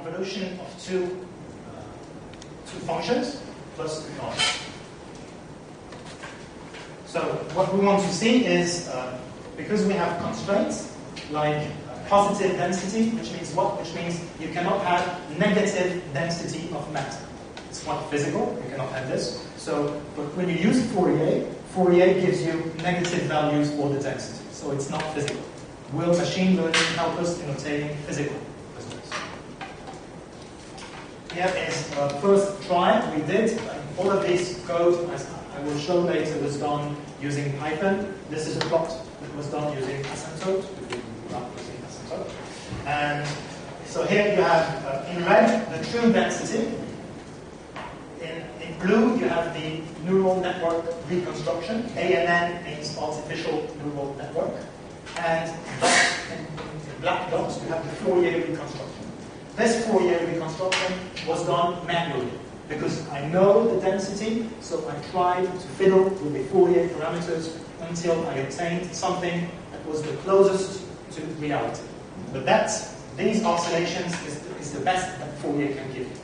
convolution of two functions plus noise. So what we want to see is, because we have constraints like positive density, which means what? Which means you cannot have negative density of matter. It's not physical, you cannot have this. So, but when you use Fourier, Fourier gives you negative values for the density. So it's not physical. Will machine learning help us in obtaining physical results? Here is the first try we did. All of this code, as I will show later, was done using Python. This is a plot that was done using asymptote. Not using asymptote. And so here you have, in red, the true density. In blue, you have the neural network reconstruction. ANN means artificial neural network. And in black dots, you have the Fourier reconstruction. This Fourier reconstruction was done manually because I know the density, so I tried to fiddle with the Fourier parameters until I obtained something that was the closest to reality. But these oscillations is the best that Fourier can give you.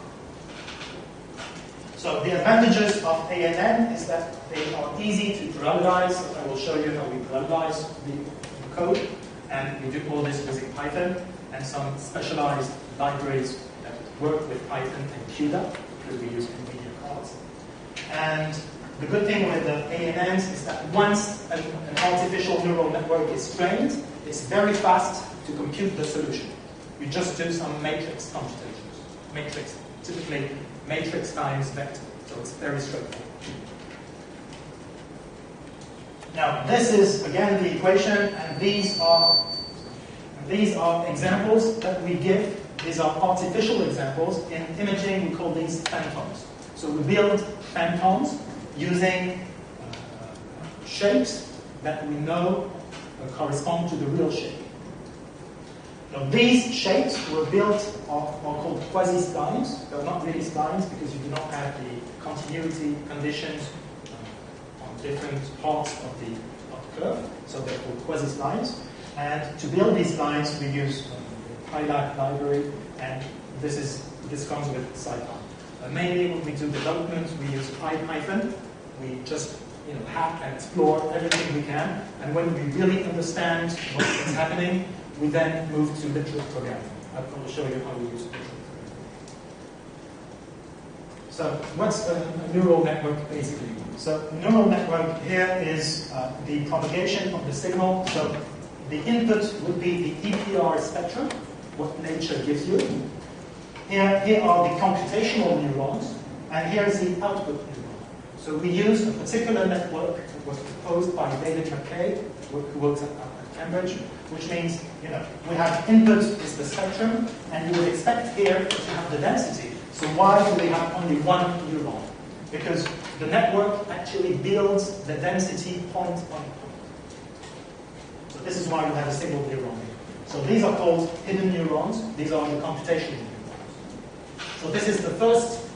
So the advantages of ANN is that they are easy to parallelize. I will show you how we parallelize the code, and we do all this using Python and some specialized libraries that work with Python and CUDA, because we use NVIDIA cards. And the good thing with the ANNs is that once an artificial neural network is trained, it's very fast to compute the solution. You just do some matrix computations. Matrix, typically matrix times vector, so it's very straightforward. Now, this is again the equation, and these are examples that we give. These are artificial examples. In imaging, we call these phantoms. So we build phantoms using shapes that we know correspond to the real shape. Now, these shapes were built are called quasi-splines. They're not really splines because you do not have the continuity conditions on different parts of the curve. So they're called quasi-splines. And to build these splines, we use the PyLab library, and this comes with Scipy. Mainly when we do development, we use IPython. We just hack and explore everything we can, and when we really understand what is happening, we then move to literal programming. I will show you how we use literal programming. So what's a neural network basically? So a neural network here is the propagation of the signal. So the input would be the EPR spectrum, what nature gives you. Here are the computational neurons, and here is the output neuron. So we use a particular network that was proposed by David McKay, who works at Cambridge, which means, we have input is the spectrum, and you would expect here to have the density. So why do we have only one neuron? Because the network actually builds the density point on point. So this is why you have a single neuron here. So these are called hidden neurons. These are the computational neurons. So this is the first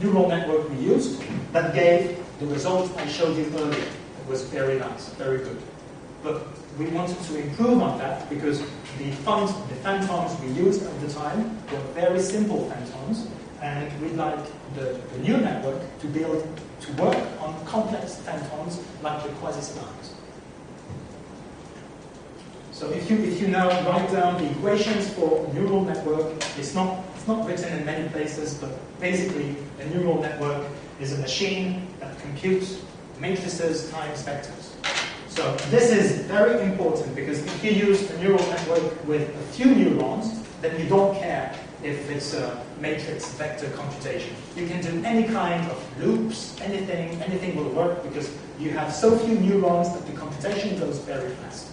neural network we used that gave the result I showed you earlier. It was very nice, very good. But we wanted to improve on that because the phantoms we used at the time were very simple phantoms, and we'd like the new network to work on complex phantoms like the quasi-splines. So if you now write down the equations for a neural network, it's not written in many places, but basically a neural network is a machine that computes matrices times vectors. So this is very important because if you use a neural network with a few neurons, then you don't care if it's a matrix vector computation. You can do any kind of loops, anything will work because you have so few neurons that the computation goes very fast.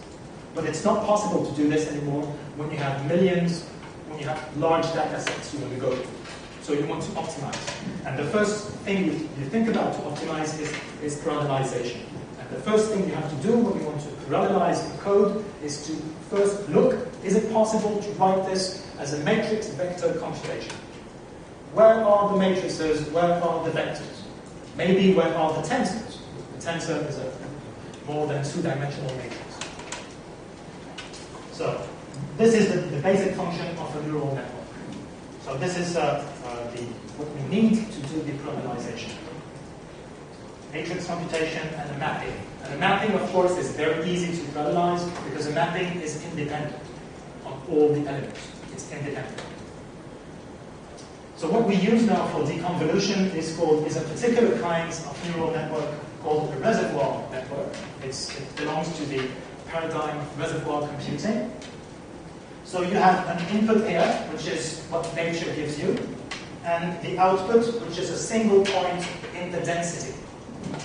But it's not possible to do this anymore when you have millions, when you have large data sets you want to go through. So you want to optimize. And the first thing you think about to optimize is parallelization. And the first thing you have to do when you want to parallelize the code is to first look, is it possible to write this as a matrix vector computation? Where are the matrices? Where are the vectors? Maybe where are the tensors? The tensor is a more than two-dimensional matrix. So this is the basic function of a neural network. So this is what we need to do the parameterization. Matrix computation and the mapping. And the mapping, of course, is very easy to parallelize because the mapping is independent of all the elements. It's independent. So what we use now for deconvolution is a particular kind of neural network called a reservoir network. It belongs to the paradigm of reservoir computing. So you have an input here, which is what nature gives you, and the output, which is a single point in the density.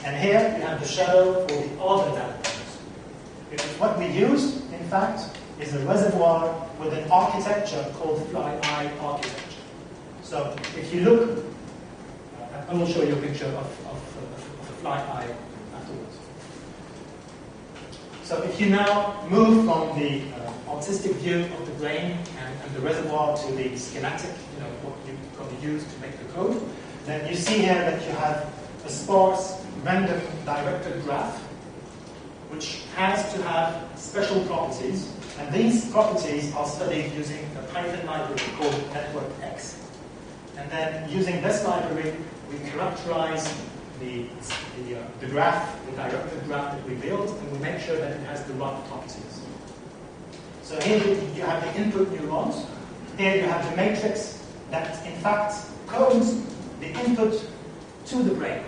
And here you have the shadow for the other data points. What we use, in fact, is a reservoir with an architecture called Fly-Eye architecture. So if you look, I will show you a picture of a Fly-Eye afterwards. So if you now move from the artistic view of the brain and the reservoir to the schematic, what you're going to use to make the code, then you see here that you have a sparse, random directed graph, which has to have special properties, and these properties are studied using a Python library called NetworkX. And then using this library, we characterize the graph, the directed graph that we build, and we make sure that it has the right properties. So here you have the input neurons. Here you have the matrix that, in fact, codes the input to the brain.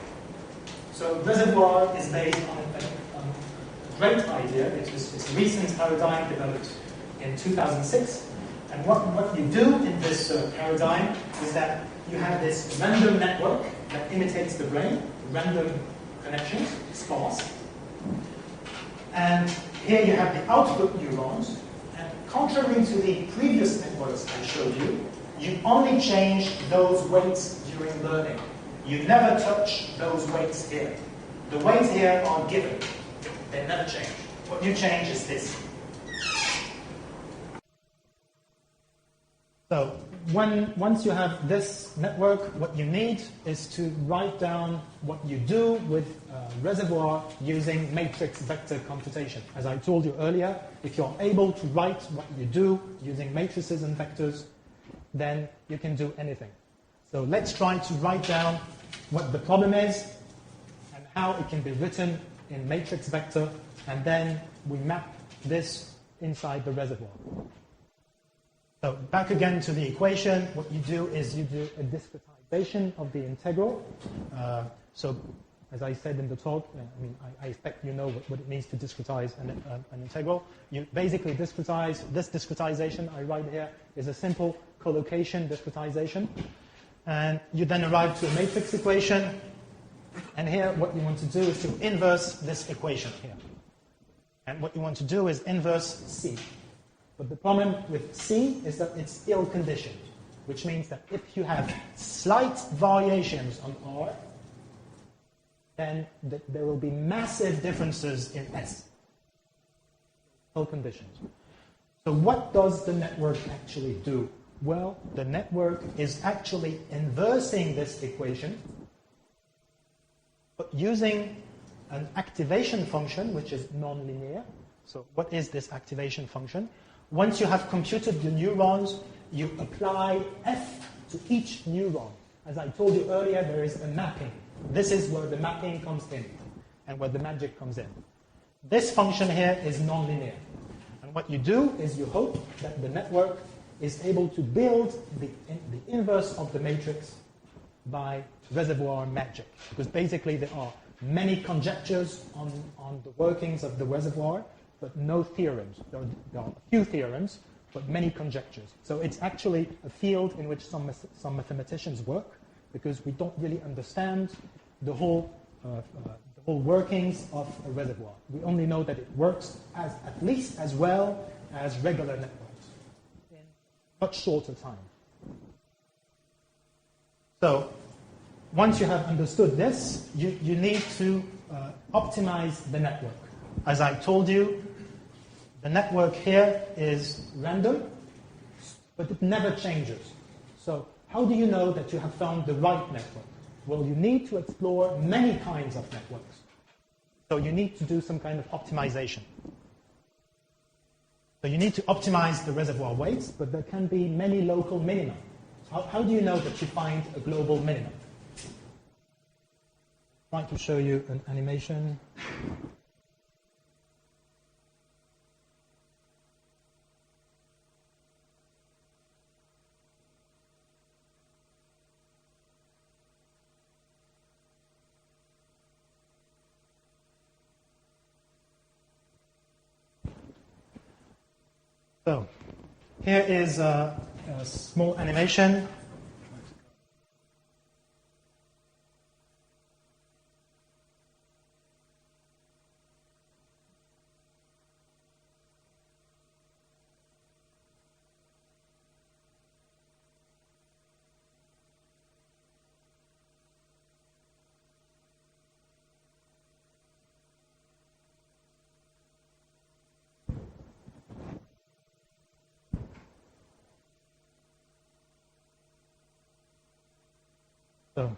So reservoir is based on a great idea. It's a recent paradigm developed in 2006. And what you do in this paradigm is that you have this random network that imitates the brain, random connections, sparse. And here you have the output neurons. And contrary to the previous networks I showed you, you only change those weights during learning. You never touch those weights here. The weights here are given. They never change. What you change is this. So once you have this network, what you need is to write down what you do with reservoir using matrix vector computation. As I told you earlier, if you're able to write what you do using matrices and vectors, then you can do anything. So let's try to write down what the problem is and how it can be written in matrix vector, and then we map this inside the reservoir. So back again to the equation, what you do is you do a discretization of the integral. So as I said in the talk, I expect you know what it means to discretize an integral. You basically discretize. This discretization I write here is a simple collocation discretization. And you then arrive to a matrix equation. And here what you want to do is to inverse this equation here. And what you want to do is inverse C. But the problem with C is that it's ill-conditioned, which means that if you have slight variations on R, then there will be massive differences in S. Ill-conditioned. So what does the network actually do? Well, the network is actually inversing this equation, but using an activation function, which is nonlinear. So what is this activation function? Once you have computed the neurons, you apply F to each neuron. As I told you earlier, there is a mapping. This is where the mapping comes in and where the magic comes in. This function here is nonlinear. And what you do is you hope that the network is able to build the inverse of the matrix by reservoir magic. Because basically there are many conjectures on the workings of the reservoir, but no theorems. There are a few theorems, but many conjectures. So it's actually a field in which some mathematicians work, because we don't really understand the whole workings of a reservoir. We only know that it works at least as well as regular networks in much shorter time. So once you have understood this, you need to optimize the network. As I told you, the network here is random, but it never changes. So how do you know that you have found the right network? Well, you need to explore many kinds of networks. So you need to do some kind of optimization. So you need to optimize the reservoir weights, but there can be many local minima. how do you know that you find a global minimum? I'm trying to show you an animation. So, here is a small animation. So,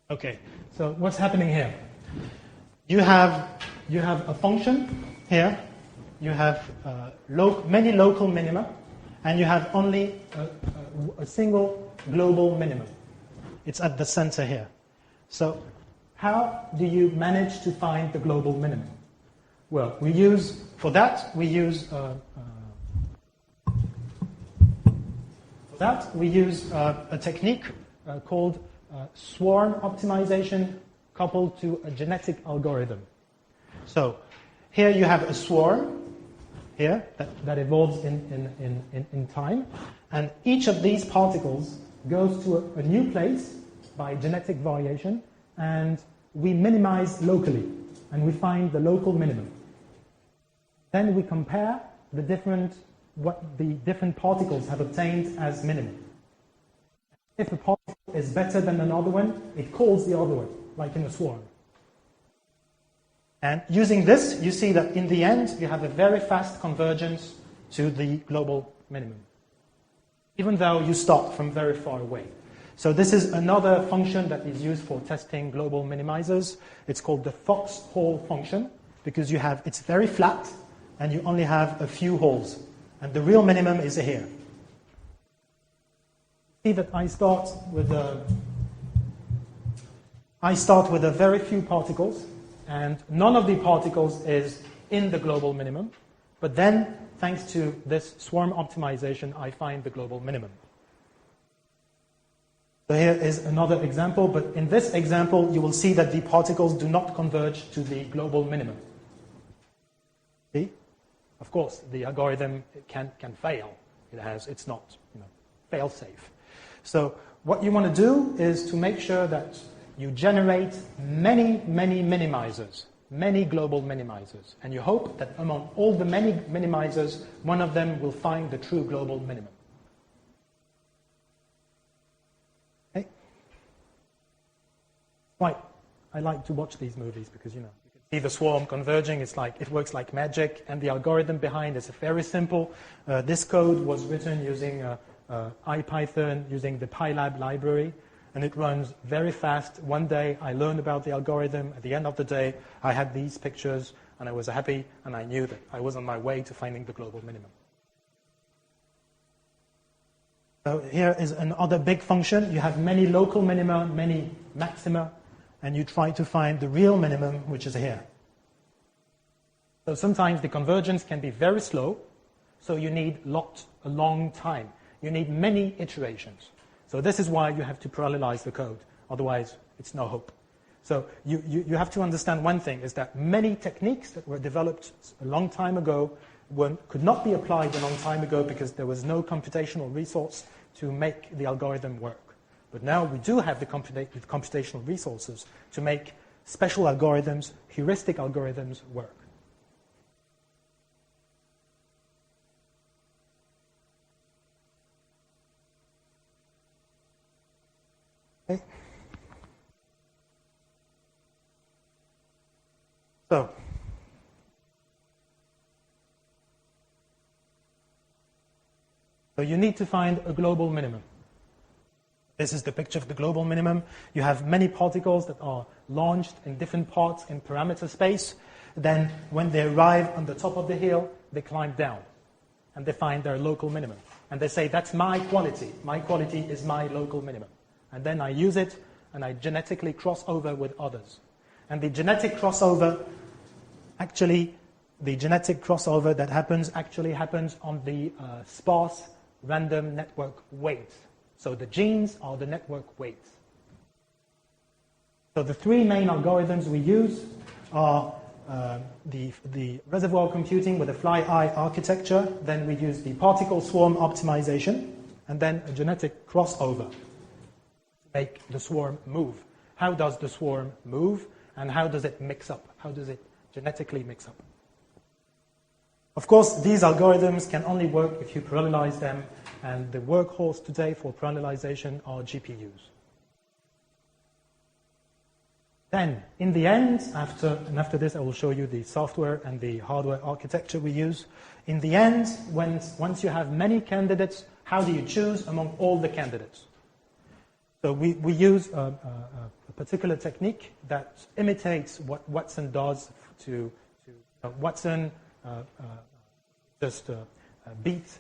okay, so what's happening here? You have a function here. You have many local minima, and you have only a single global minimum. It's at the center here. So how do you manage to find the global minimum? Well, we use a technique called swarm optimization coupled to a genetic algorithm. So here you have a swarm here that evolves in time, and each of these particles goes to a new place by genetic variation, and we minimize locally, and we find the local minimum. Then we compare what the different particles have obtained as minimum. If a particle is better than another one, it calls the other one, like in a swarm. And using this, you see that in the end, you have a very fast convergence to the global minimum, even though you start from very far away. So this is another function that is used for testing global minimizers. It's called the Fox-Hole function, because it's very flat, and you only have a few holes. And the real minimum is here. See that I start with a very few particles, and none of the particles is in the global minimum. But then, thanks to this swarm optimization, I find the global minimum. So here is another example, but in this example, you will see that the particles do not converge to the global minimum. See? Of course, the algorithm can fail. It's not fail-safe. So what you want to do is to make sure that you generate many minimizers, many global minimizers, and you hope that among all the many minimizers, one of them will find the true global minimum. Okay? Right. I like to watch these movies because, you can see the swarm converging. It works like magic, and the algorithm behind is very simple. This code was written using IPython, using the PyLab library, and it runs very fast. One day, I learned about the algorithm. At the end of the day, I had these pictures, and I was happy, and I knew that I was on my way to finding the global minimum. So here is another big function. You have many local minima, many maxima, and you try to find the real minimum, which is here. So sometimes the convergence can be very slow, so you need a long time. You need many iterations. So this is why you have to parallelize the code. Otherwise, it's no hope. So you have to understand one thing, is that many techniques that were developed a long time ago could not be applied a long time ago because there was no computational resource to make the algorithm work. But now we do have the computational resources to make special algorithms, heuristic algorithms, work. Okay. So you need to find a global minimum. This is the picture of the global minimum. You have many particles that are launched in different parts in parameter space. Then when they arrive on the top of the hill, they climb down and they find their local minimum. And they say, that's my quality. My quality is my local minimum. And then I use it and I genetically cross over with others. And the genetic crossover that happens actually happens on the sparse random network weights. So the genes are the network weights. So the three main algorithms we use are the reservoir computing with a fly-eye architecture. Then we use the particle swarm optimization, and then a genetic crossover to make the swarm move. How does the swarm move, and how does it mix up? How does it genetically mix up? Of course, these algorithms can only work if you parallelize them, and the workhorse today for parallelization are GPUs. Then, in the end, after this, I will show you the software and the hardware architecture we use. In the end, once you have many candidates, how do you choose among all the candidates? So we use a particular technique that imitates what Watson does to Watson beat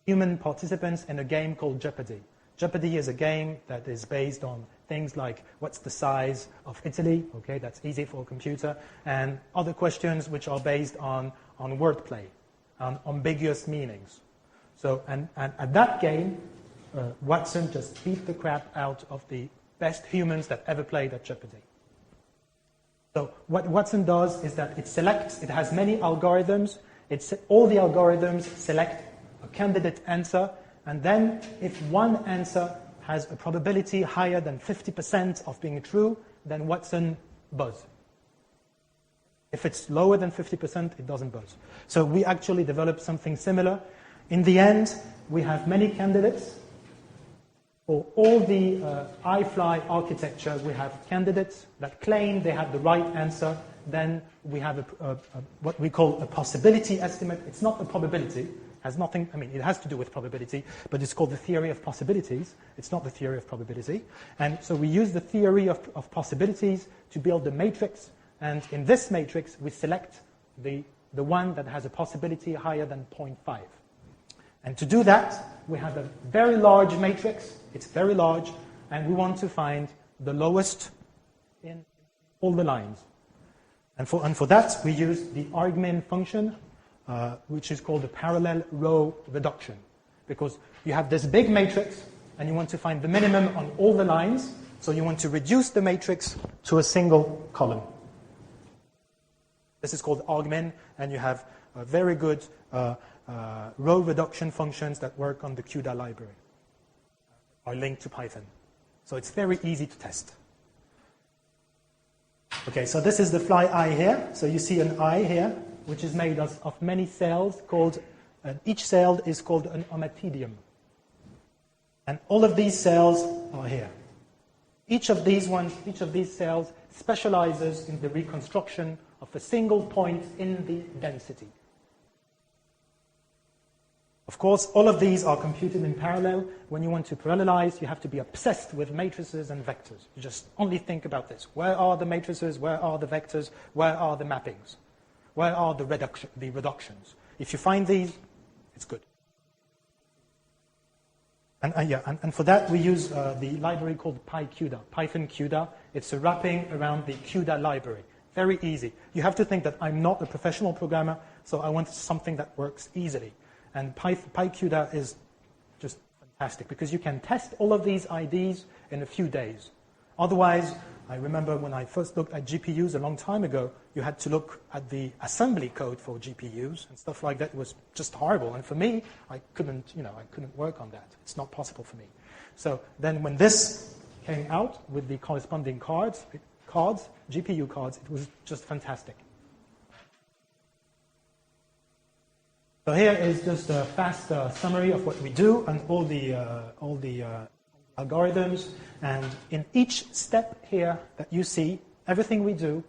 human participants in a game called Jeopardy. Jeopardy is a game that is based on things like what's the size of Italy, okay, that's easy for a computer, and other questions which are based on wordplay, on ambiguous meanings. So, and at that game, Watson just beat the crap out of the best humans that ever played at Jeopardy. So what Watson does is that it has many algorithms, all the algorithms select a candidate answer, and then if one answer has a probability higher than 50% of being true, then Watson buzz. If it's lower than 50%, it doesn't buzz. So we actually developed something similar. In the end, we have many candidates. For all the iFly architecture, we have candidates that claim they have the right answer. Then we have what we call a possibility estimate. It's not a probability. Has nothing, I mean, it has to do with probability, but it's called the theory of possibilities. It's not the theory of probability. And so we use the theory of possibilities to build the matrix. And in this matrix, we select the one that has a possibility higher than 0.5. And to do that, we have a very large matrix. It's very large, and we want to find the lowest in all the lines. And for that, we use the argmin function, which is called the parallel row reduction. Because you have this big matrix, and you want to find the minimum on all the lines, so you want to reduce the matrix to a single column. This is called argmin, and you have a very good row reduction functions that work on the CUDA library, are linked to Python. So it's very easy to test. Okay, so this is the fly eye here. So you see an eye here, which is made of many cells called, each cell is called an ommatidium. And all of these cells are here. Each of these cells specializes in the reconstruction of a single point in the density. Of course, all of these are computed in parallel. When you want to parallelize, you have to be obsessed with matrices and vectors. You just only think about this. Where are the matrices? Where are the vectors? Where are the mappings? Where are the reductions? If you find these, it's good. And for that, we use the library called PyCUDA, Python CUDA. It's a wrapping around the CUDA library. Very easy. You have to think that I'm not a professional programmer, so I want something that works easily. And PyCUDA is just fantastic because you can test all of these IDs in a few days. Otherwise, I remember when I first looked at GPUs a long time ago, you had to look at the assembly code for GPUs and stuff like that. It was just horrible. And for me, I couldn't work on that. It's not possible for me. So then when this came out with the corresponding cards, GPU cards, it was just fantastic. So here is just a fast summary of what we do and all the algorithms. And in each step here that you see, everything we do,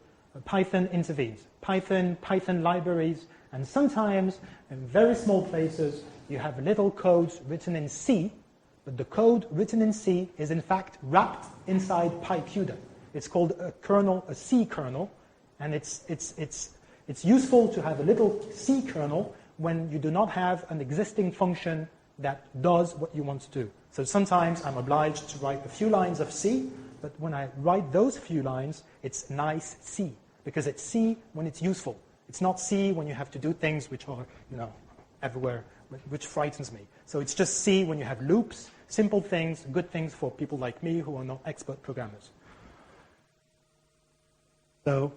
Python intervenes. Python libraries, and sometimes in very small places you have little codes written in C, but the code written in C is in fact wrapped inside PyCUDA. It's called a kernel, a C kernel, and it's useful to have a little C kernel when you do not have an existing function that does what you want to do. So sometimes I'm obliged to write a few lines of C, but when I write those few lines, it's nice C, because it's C when it's useful. It's not C when you have to do things which are, everywhere, which frightens me. So it's just C when you have loops, simple things, good things for people like me who are not expert programmers. So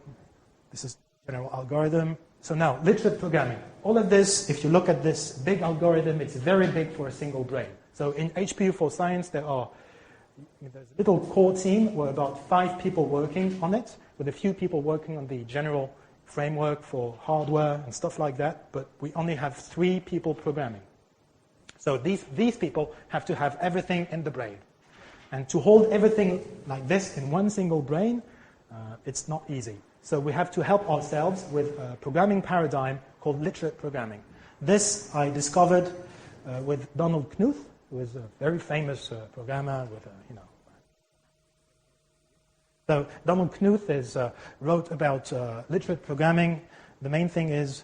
this is general algorithm. So now, literate programming. All of this, if you look at this big algorithm, it's very big for a single brain. So in HPU4Science, there's a little core team where about 5 people working on it, with a few people working on the general framework for hardware and stuff like that, but we only have 3 people programming. So these people have to have everything in the brain. And to hold everything like this in one single brain, it's not easy. So we have to help ourselves with a programming paradigm called literate programming. This I discovered with Donald Knuth, who is a very famous programmer with So Donald Knuth wrote about literate programming. The main thing is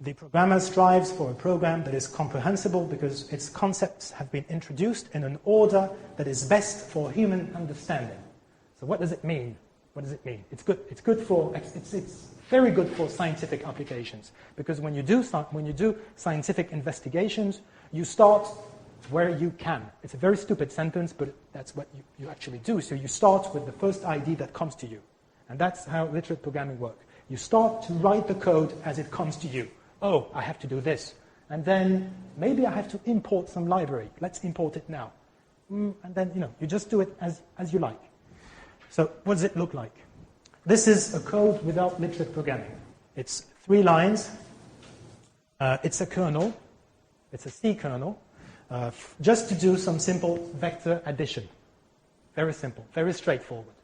the programmer strives for a program that is comprehensible because its concepts have been introduced in an order that is best for human understanding. So what does it mean? What does it mean? It's good. It's very good for scientific applications, because when you do scientific investigations, you start where you can. It's a very stupid sentence, but that's what you actually do. So you start with the first idea that comes to you, and that's how literate programming works. You start to write the code as it comes to you. Oh, I have to do this, and then maybe I have to import some library. Let's import it now, and then you just do it as you like. So what does it look like? This is a code without literate programming. It's 3 lines. It's a kernel. It's a C kernel. Just to do some simple vector addition. Very simple, very straightforward.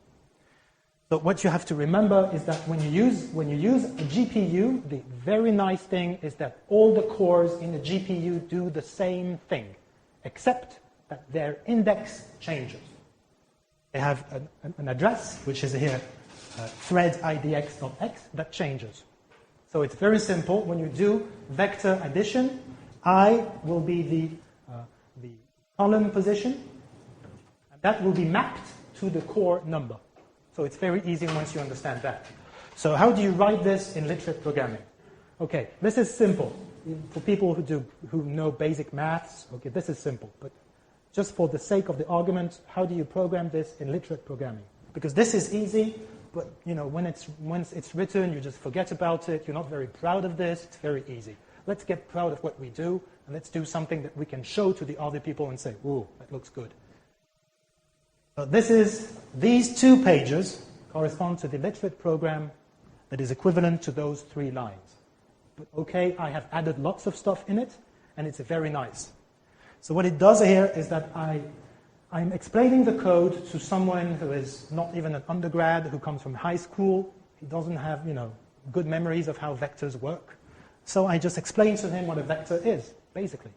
So what you have to remember is that when you use a GPU, the very nice thing is that all the cores in the GPU do the same thing, except that their index changes. They have an address, which is here, thread idx.x, that changes. So it's very simple. When you do vector addition, I will be the column position, and that will be mapped to the core number. So it's very easy once you understand that. So how do you write this in literate programming? Okay, this is simple. For people who know basic maths, okay, this is simple. But just for the sake of the argument, how do you program this in literate programming? Because this is easy, but once it's written, you just forget about it. You're not very proud of this. It's very easy. Let's get proud of what we do, and let's do something that we can show to the other people and say, "Ooh, that looks good." So these 2 pages correspond to the literate program that is equivalent to those 3 lines. But okay, I have added lots of stuff in it, and it's very nice. So what it does here is that I'm explaining the code to someone who is not even an undergrad, who comes from high school. He doesn't have, good memories of how vectors work. So I just explain to him what a vector is, basically.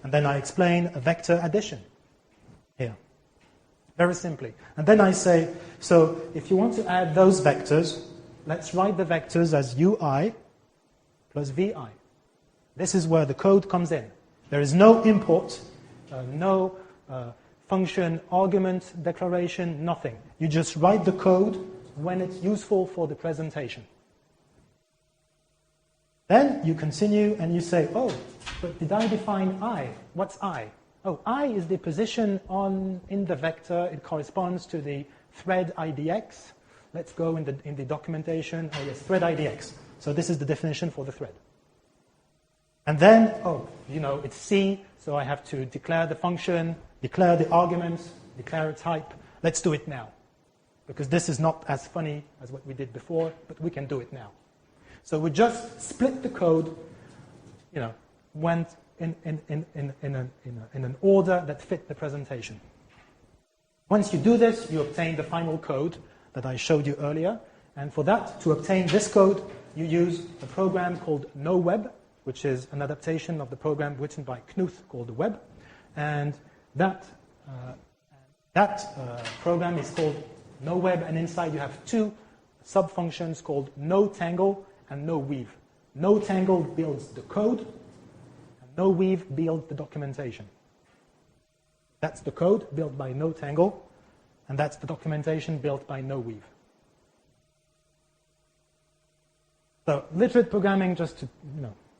And then I explain a vector addition here, very simply. And then I say, so if you want to add those vectors, let's write the vectors as ui plus vi. This is where the code comes in. There is no import, no function, argument, declaration, nothing. You just write the code when it's useful for the presentation. Then you continue and you say, oh, but did I define I? What's I? Oh, I is the position in the vector. It corresponds to the thread IDX. Let's go in the documentation. Oh, yes, thread IDX. So this is the definition for the thread. And then, it's C, so I have to declare the function, declare the arguments, declare a type. Let's do it now. Because this is not as funny as what we did before, but we can do it now. So we just split the code, went in an order that fit the presentation. Once you do this, you obtain the final code that I showed you earlier. And for that, to obtain this code, you use a program called NoWeb, which is an adaptation of the program written by Knuth called the Web. And that program is called NoWeb, and inside you have two sub-functions called NoTangle and NoWeave. NoTangle builds the code, and NoWeave builds the documentation. That's the code built by NoTangle, and that's the documentation built by NoWeave. So literate programming, just to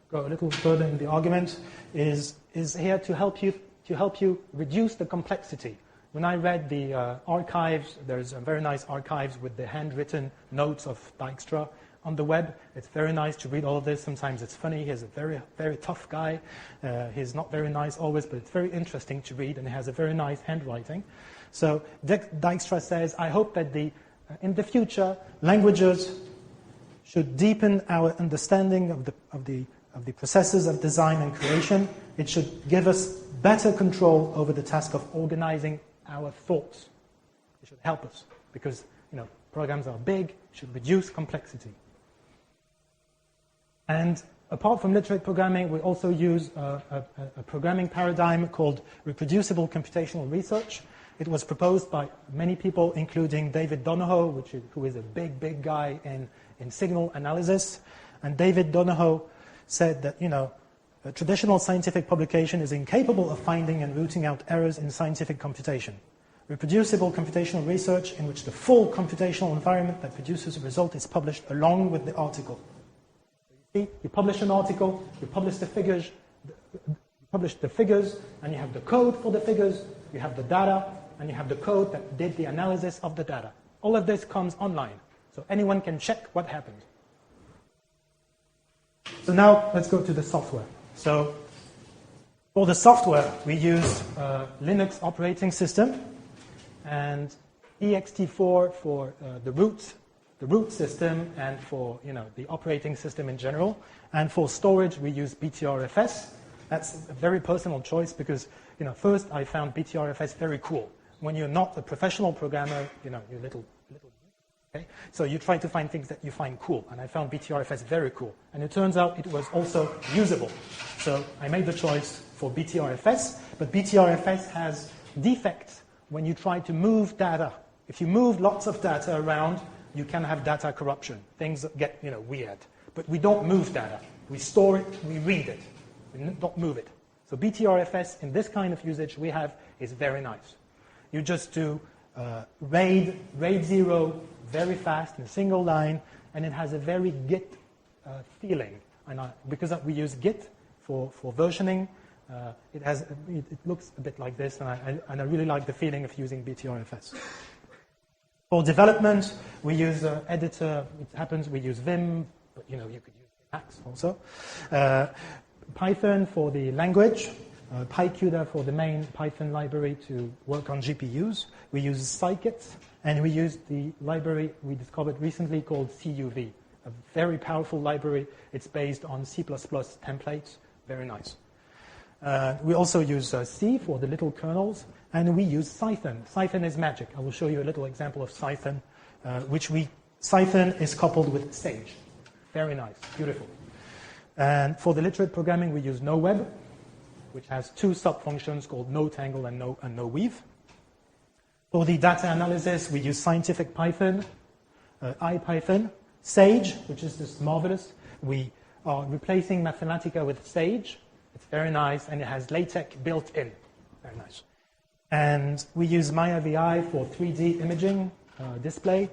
go a little further in the argument, is here to help you reduce the complexity. When I read the archives, there's a very nice archives with the handwritten notes of Dijkstra on the web. It's very nice to read all of this. Sometimes it's funny. He's a very, very tough guy. He's not very nice always, but it's very interesting to read, and he has a very nice handwriting. So Dijkstra says, I hope that in the future, languages should deepen our understanding of the processes of design and creation. It should give us better control over the task of organizing our thoughts. It should help us because programs are big, should reduce complexity. And apart from literate programming, we also use a programming paradigm called reproducible computational research. It was proposed by many people, including David Donohoe, who is a big guy in signal analysis. And David Donohoe said that, a traditional scientific publication is incapable of finding and rooting out errors in scientific computation. Reproducible computational research in which the full computational environment that produces a result is published along with the article. So you see, you publish an article, you publish the figures, and you have the code for the figures, you have the data, and you have the code that did the analysis of the data. All of this comes online, so anyone can check what happened. So now let's go to the software. So for the software, we use Linux operating system and ext4 for the root system and for the operating system in general. And for storage, we use BTRFS. That's a very personal choice because first I found BTRFS very cool. When you're not a professional programmer, you're little. Okay? So you try to find things that you find cool, and I found BTRFS very cool. And it turns out it was also usable. So I made the choice for BTRFS, but BTRFS has defects when you try to move data. If you move lots of data around, you can have data corruption. Things get weird. But we don't move data. We store it, we read it. We don't move it. So BTRFS in this kind of usage we have is very nice. You just do RAID 0 very fast in a single line, and it has a very Git feeling. And because we use Git for versioning, it looks a bit like this, and I really like the feeling of using BTRFS. For development, we use editor. It happens we use Vim, but you could use Emacs also. Python for the language. PyCuda for the main Python library to work on GPUs. We use scikit, and we use the library we discovered recently called CUV, a very powerful library. It's based on C++ templates, very nice. We also use C for the little kernels, and we use Cython. Cython is magic. I will show you a little example of Cython, Cython is coupled with Sage. Very nice, beautiful. And for the literate programming, we use NoWeb, which has two sub-functions called NoTangle and NoWeave. For the data analysis, we use Scientific Python, IPython, Sage, which is just marvelous. We are replacing Mathematica with Sage. It's very nice, and it has LaTeX built in. Very nice. And we use MayaVI for 3D imaging display.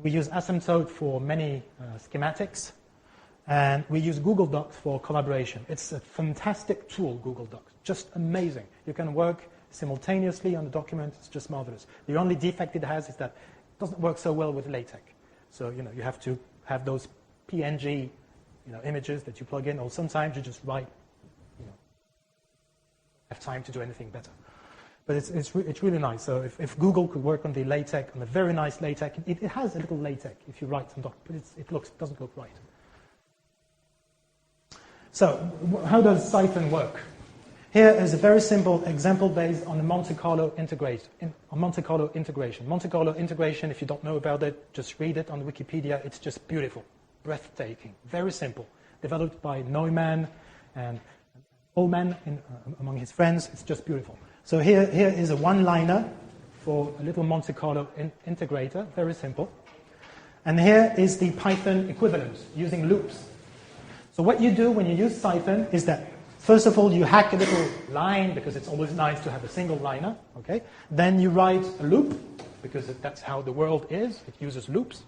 We use Asymptote for many schematics. And we use Google Docs for collaboration. It's a fantastic tool, Google Docs. Just amazing. You can work simultaneously on the document. It's just marvelous. The only defect it has is that it doesn't work so well with LaTeX. So, you have to have those PNG, images that you plug in, or sometimes you just write, have time to do anything better. But it's really nice. So if Google could work on the LaTeX, on a very nice LaTeX, it has a little LaTeX if you write some documents, but it doesn't look right. So, how does Cython work? Here is a very simple example based on a Monte Carlo integration. Monte Carlo integration, if you don't know about it, just read it on Wikipedia. It's just beautiful, breathtaking, very simple. Developed by Neumann and Ullmann among his friends. It's just beautiful. So here is a one-liner for a little Monte Carlo integrator, very simple. And here is the Python equivalent, using loops. So what you do when you use Cython is that, first of all, you hack a little line, because it's always nice to have a single liner, okay? Then you write a loop, because that's how the world is, it uses loops.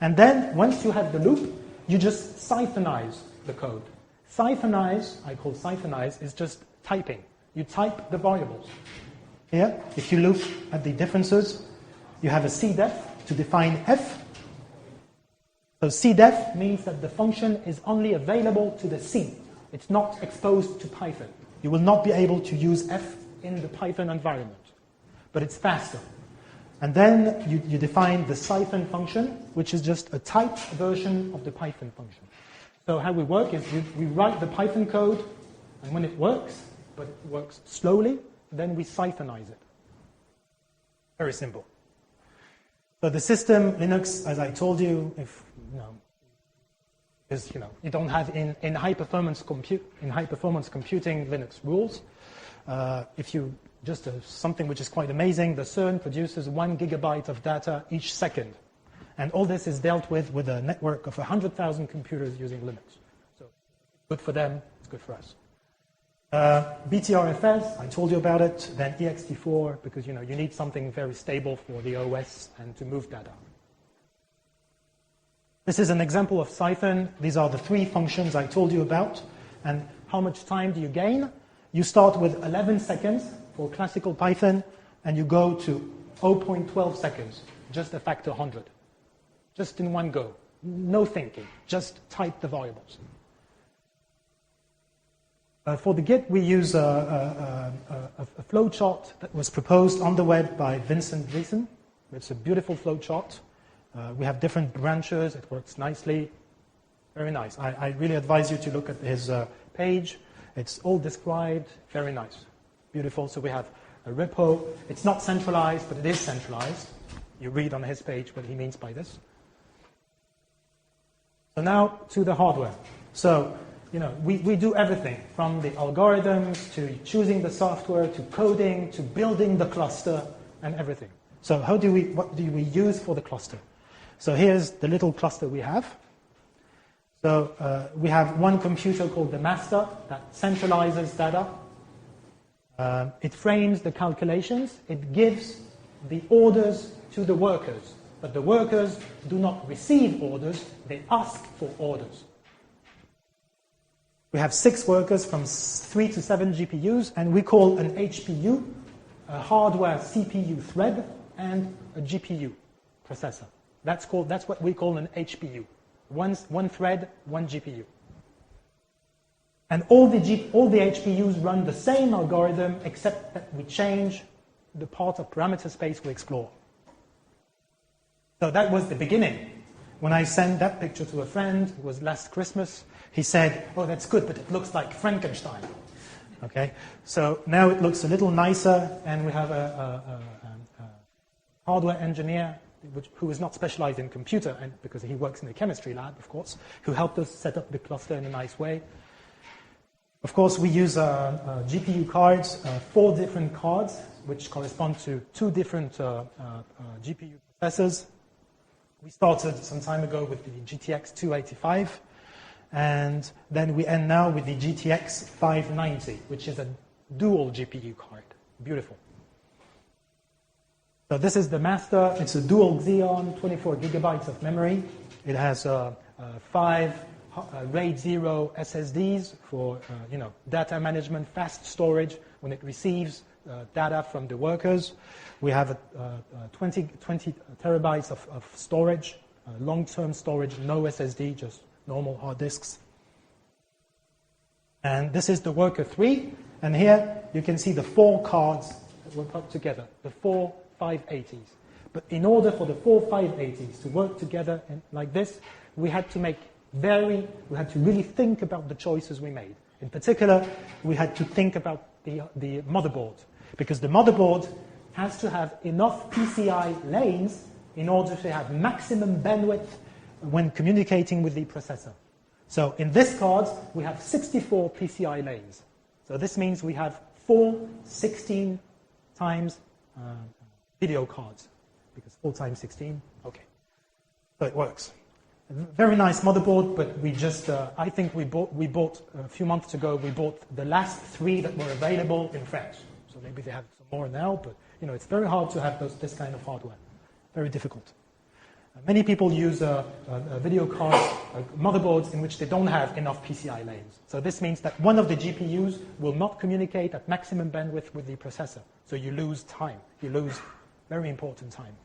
And then, once you have the loop, you just Cythonize the code. Cythonize, I call Cythonize, is just typing. You type the variables. Here, if you look at the differences, you have a cdef to define f. So cdef means that the function is only available to the C. It's not exposed to Python. You will not be able to use f in the Python environment, but it's faster. And then you define the Cython function, which is just a typed version of the Python function. So how we work is we write the Python code, and when it works, but it works slowly, then we Cythonize it. Very simple. So the system, Linux, as I told you, if because you don't have in high performance computing Linux rules. If you just something which is quite amazing, the CERN produces 1 gigabyte of data each second, and all this is dealt with a network of 100,000 computers using Linux. So good for them, it's good for us. BTRFS, I told you about it. Then ext4, because you need something very stable for the OS and to move data. This is an example of Cython. These are the 3 functions I told you about. And how much time do you gain? You start with 11 seconds for classical Python, and you go to 0.12 seconds, just a factor 100. Just in one go. No thinking, just type the variables. For the Git, we use a flowchart that was proposed on the web by Vincent Gleason. It's a beautiful flowchart. We have different branches. It works nicely. Very nice. I really advise you to look at his page. It's all described. Very nice. Beautiful. So we have a repo. It's not centralized, but it is centralized. You read on his page what he means by this. So now to the hardware. So we do everything from the algorithms to choosing the software to coding to building the cluster and everything. So what do we use for the cluster? So here's the little cluster we have. So we have one computer called the master that centralizes data. It frames the calculations. It gives the orders to the workers. But the workers do not receive orders. They ask for orders. We have 6 workers from 3 to 7 GPUs, and we call an HPU a hardware CPU thread and a GPU processor. That's what we call an HPU. One thread, one GPU. And all the HPUs run the same algorithm, except that we change the part of parameter space we explore. So that was the beginning. When I sent that picture to a friend, it was last Christmas, he said, "Oh, that's good, but it looks like Frankenstein." Okay, so now it looks a little nicer, and we have a hardware engineer who is not specialized in computer, and because he works in the chemistry lab, of course, who helped us set up the cluster in a nice way. Of course, we use GPU cards, 4 different cards, which correspond to 2 different GPU processors. We started some time ago with the GTX 285, and then we end now with the GTX 590, which is a dual GPU card. Beautiful. So this is the master. It's a dual Xeon, 24 gigabytes of memory. It has 5 RAID 0 SSDs for data management, fast storage when it receives data from the workers. We have 20 terabytes of storage, long-term storage, no SSD, just normal hard disks. And this is the worker 3. And here you can see the 4 cards that were put together, the 4 580s. But in order for the 4 580s to work together like this, we had to really think about the choices we made. In particular, we had to think about the motherboard, because the motherboard has to have enough PCI lanes in order to have maximum bandwidth when communicating with the processor. So in this card, we have 64 PCI lanes. So this means we have 4 16 times video cards, because 4 times 16, okay. So it works. Very nice motherboard, but we just, I think we bought a few months ago, we bought the last 3 that were available in France. So maybe they have some more now, but it's very hard to have this kind of hardware. Very difficult. Many people use video cards, motherboards in which they don't have enough PCI lanes. So this means that one of the GPUs will not communicate at maximum bandwidth with the processor. So you lose time. You lose very important time.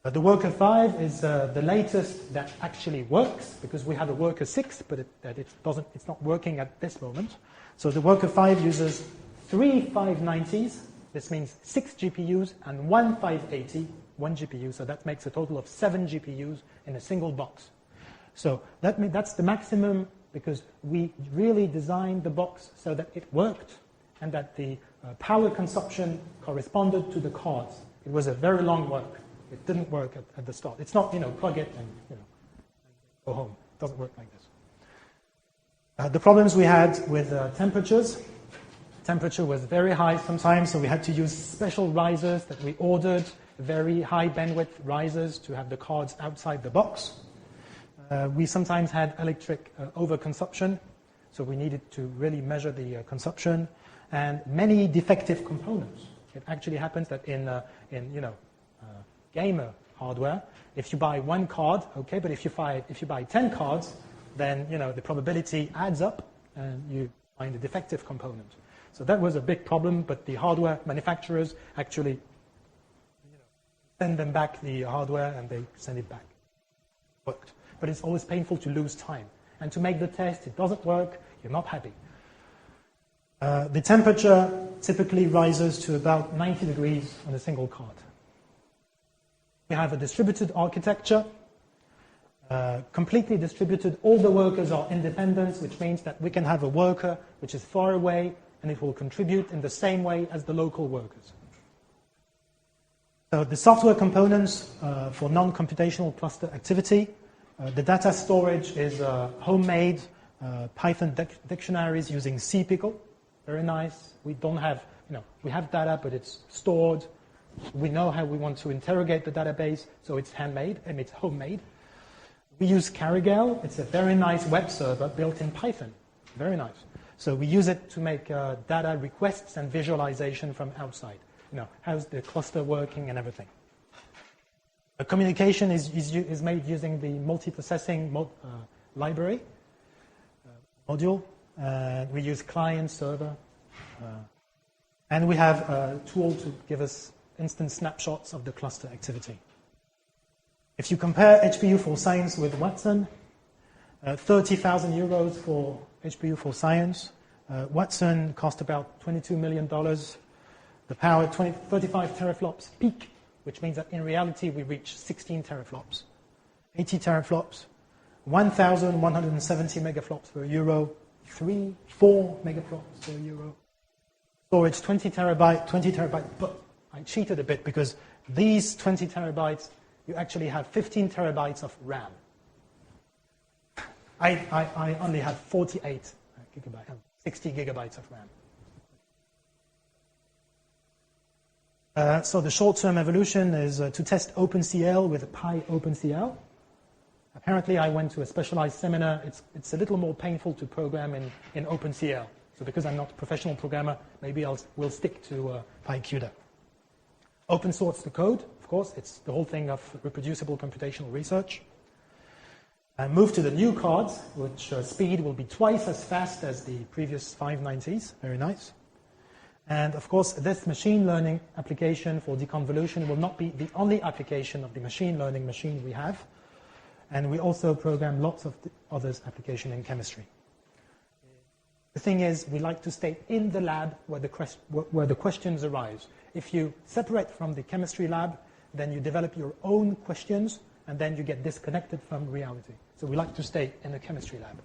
The Worker 5 is the latest that actually works, because we have a Worker 6, but it's not working at this moment. So the Worker 5 uses 3 590s. This means 6 GPUs and 1 580, 1 GPU. So that makes a total of 7 GPUs in a single box. So that's the maximum, because we really designed the box so that it worked and that the power consumption corresponded to the cards. It was a very long work. It didn't work at the start. It's not, plug it and, go home. It doesn't work like this. The problems we had with temperatures. Temperature was very high sometimes, so we had to use special risers that we ordered, very high bandwidth risers to have the cards outside the box. We sometimes had electric overconsumption, so we needed to really measure the consumption, and many defective components. It actually happens that in gamer hardware, if you buy 1 card, okay, but if you buy 10 cards, then the probability adds up, and you find a defective component. So that was a big problem, but the hardware manufacturers actually send them back the hardware and they send it back. It worked. But it's always painful to lose time. And to make the test, it doesn't work, you're not happy. The temperature typically rises to about 90 degrees on a single card. We have a distributed architecture, completely distributed. All the workers are independent, which means that we can have a worker which is far away, and it will contribute in the same way as the local workers. So the software components for non-computational cluster activity. The data storage is homemade Python dictionaries using CPickle. Very nice. We don't have, we have data, but it's stored. We know how we want to interrogate the database, so it's handmade and it's homemade. We use Carrigel. It's a very nice web server built in Python. Very nice. So we use it to make data requests and visualization from outside. How's the cluster working and everything. The communication is made using the multiprocessing library module. We use client server. And we have a tool to give us instant snapshots of the cluster activity. If you compare HPU for Science with Watson, 30,000 euros for HPU for Science. Watson cost about $22 million. The power, 35 teraflops peak, which means that in reality we reach 16 teraflops. 80 teraflops, 1,170 megaflops per euro, 4 megaflops per euro. Storage 20 terabyte, but I cheated a bit because these 20 terabytes, you actually have 15 terabytes of RAM. I only have 48 gigabytes, 60 gigabytes of RAM. So the short-term evolution is to test OpenCL with PyOpenCL. Apparently, I went to a specialized seminar. It's a little more painful to program in OpenCL. So because I'm not a professional programmer, maybe we'll stick to PyCUDA. Open source the code, of course. It's the whole thing of reproducible computational research. Move to the new cards, which speed will be twice as fast as the previous 590s. Very nice. And of course, this machine learning application for deconvolution will not be the only application of the machine learning machine we have. And we also program lots of others application in chemistry. The thing is, we like to stay in the lab where the questions arise. If you separate from the chemistry lab, then you develop your own questions, and then you get disconnected from reality. So we like to stay in the chemistry lab.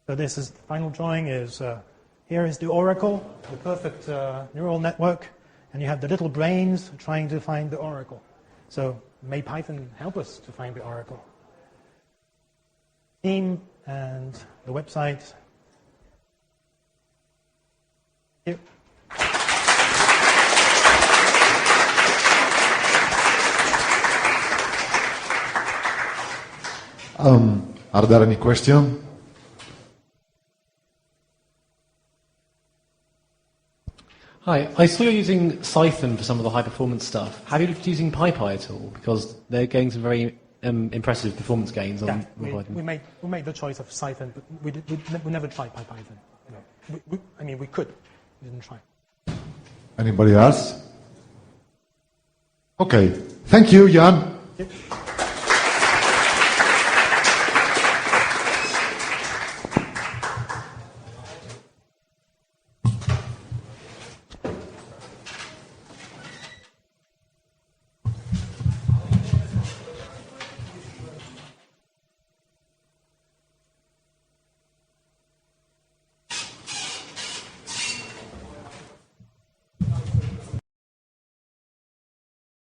So this is the final drawing. Here is the oracle, the perfect neural network, and you have the little brains trying to find the oracle. So may Python help us to find the oracle. Team and the website. Thank you. Are there any questions? Hi, I saw you're using Cython for some of the high-performance stuff. Have you looked at using PyPy at all? Because they're getting some very impressive performance gains on we made the choice of Cython, but we never tried Python. We could. We didn't try. Anybody else? Okay. Thank you, Jan. Yep.